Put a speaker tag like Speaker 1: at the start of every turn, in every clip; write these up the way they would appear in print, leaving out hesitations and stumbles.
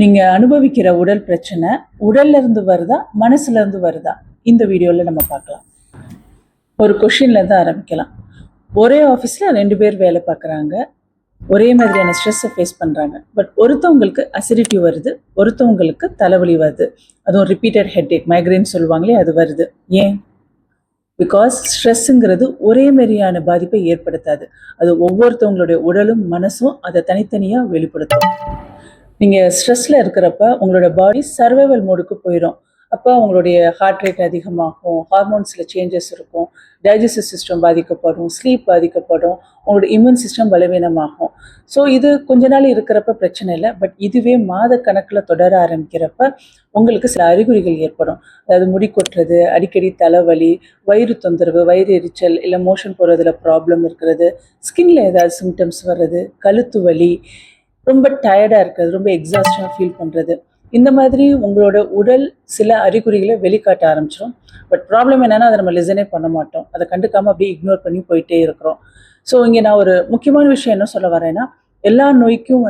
Speaker 1: நீங்க அனுபவிக்கிற உடல் பிரச்சனை உடல்ல இருந்து வருதா மனசுல இருந்து வருதா? இந்த வீடியோல நம்ம பார்க்கலாம். ஒரு கொஷின்ல இருந்து ஆரம்பிக்கலாம். ஒரே ஆஃபீஸ்ல 2 பேர் வேலை பார்க்குறாங்க. ஒரே மாதிரியான ஸ்ட்ரெஸ்ஸை ஃபேஸ் பண்ணுறாங்க. பட் ஒருத்தவங்களுக்கு அசிடிட்டி வருது, ஒருத்தவங்களுக்கு தலைவலி வருது. அதுவும் ரிப்பீட்டட் ஹெட்டேக், மைக்ரைன் சொல்லுவாங்களே, அது வருது. ஏன்? பிகாஸ் ஸ்ட்ரெஸ்ஸுங்கிறது ஒரே மாதிரியான பாதிப்பை ஏற்படுத்தாது. அது ஒவ்வொருத்தவங்களுடைய உடலும் மனசும் அதை தனித்தனியாக வெளிப்படுத்தும். நீங்கள் ஸ்ட்ரெஸ்ஸில் இருக்கிறப்ப உங்களோட பாடி சர்வைவல் மோடுக்கு போயிடும். அப்போ உங்களுடைய ஹார்ட் ரேட் அதிகமாகும், ஹார்மோன்ஸில் சேஞ்சஸ் இருக்கும், டைஜஸ்டிவ் சிஸ்டம் பாதிக்கப்படும், ஸ்லீப் பாதிக்கப்படும், உங்களோட இம்யூன் சிஸ்டம் பலவீனமாகும். ஸோ இது கொஞ்ச நாள் இருக்கிறப்ப பிரச்சனை இல்லை. பட் இதுவே மாத கணக்கில் தொடர ஆரம்பிக்கிறப்ப உங்களுக்கு சில அறிகுறிகள் ஏற்படும். அதாவது முடி கொட்டுறது, அடிக்கடி தலைவலி, வயிறு தொந்தரவு, வயிறு எரிச்சல், இல்லை மோஷன் போகிறதுல ப்ராப்ளம் இருக்கிறது, ஸ்கின்ல ஏதாவது சிம்டம்ஸ் வர்றது, கழுத்து வலி, ரொம்ப டயர்டாக இருக்கிறது, ரொம்ப எக்ஸாஸ்டாக ஃபீல் பண்ணுறது, இந்த மாதிரி உங்களோட உடல் சில அறிகுறிகளை வெளிக்காட்ட ஆரம்பிச்சிடும். பட் ப்ராப்ளம் என்னென்னா அதை நம்ம லிசனே பண்ண மாட்டோம். அதை கண்டுக்காமல் அப்படியே இக்னோர் பண்ணி போயிட்டே இருக்கிறோம். ஸோ இங்கே நான் ஒரு முக்கியமான விஷயம் என்ன சொல்ல வரேன்னா, எல்லா நோய்க்கும்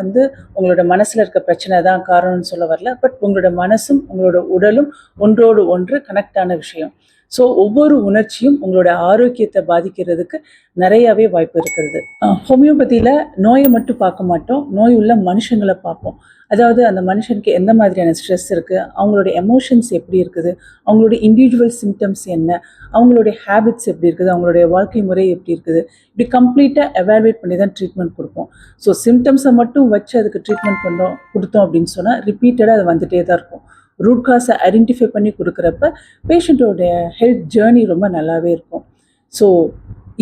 Speaker 1: உங்களோட மனசில் இருக்க பிரச்சனை தான் காரணம்னு சொல்ல வரல. பட் உங்களோட மனசும் உங்களோட உடலும் ஒன்றோடு ஒன்று கனெக்ட் ஆன விஷயம். ஸோ ஒவ்வொரு உணர்ச்சியும் உங்களோட ஆரோக்கியத்தை பாதிக்கிறதுக்கு நிறையாவே வாய்ப்பு இருக்கிறது. ஹோமியோபதியில் நோயை மட்டும் பார்க்க மாட்டோம், நோய் உள்ள மனுஷங்களை பார்ப்போம். அதாவது அந்த மனுஷனுக்கு எந்த மாதிரியான ஸ்ட்ரெஸ் இருக்குது, அவங்களோட எமோஷன்ஸ் எப்படி இருக்குது, அவங்களோட இண்டிவிஜுவல் சிம்டம்ஸ் என்ன, அவங்களுடைய ஹேபிட்ஸ் எப்படி இருக்குது, அவங்களுடைய வாழ்க்கை முறை எப்படி இருக்குது, இப்படி கம்ப்ளீட்டாக எவாலுவேட் பண்ணி தான் ட்ரீட்மெண்ட் கொடுப்போம். ஸோ சிம்டம்ஸை மட்டும் வச்சு அதுக்கு ட்ரீட்மெண்ட் கொடுத்தோம் அப்படின்னு சொன்னால் ரிப்பீட்டடாக அது வந்துகிட்டே தான் இருக்கும். ரூட் காஸை ஐடென்டிஃபை பண்ணி கொடுக்குறப்ப பேஷண்ட்டோடைய ஹெல்த் ஜேர்னி ரொம்ப நல்லாவே இருக்கும். ஸோ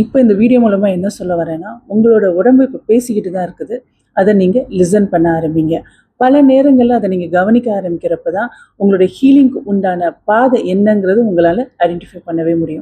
Speaker 1: இப்போ இந்த வீடியோ மூலமாக என்ன சொல்ல வரேன்னா, உங்களோட உடம்பு இப்போ பேசிக்கிட்டு தான் இருக்குது. அதை நீங்கள் லிசன் பண்ண ஆரம்பிங்க. பல நேரங்களில் அதை நீங்கள் கவனிக்க ஆரம்பிக்கிறப்ப தான் உங்களுடைய ஹீலிங்க்கு உண்டான பாதை என்னங்கிறது உங்களால் ஐடென்டிஃபை பண்ணவே முடியும்.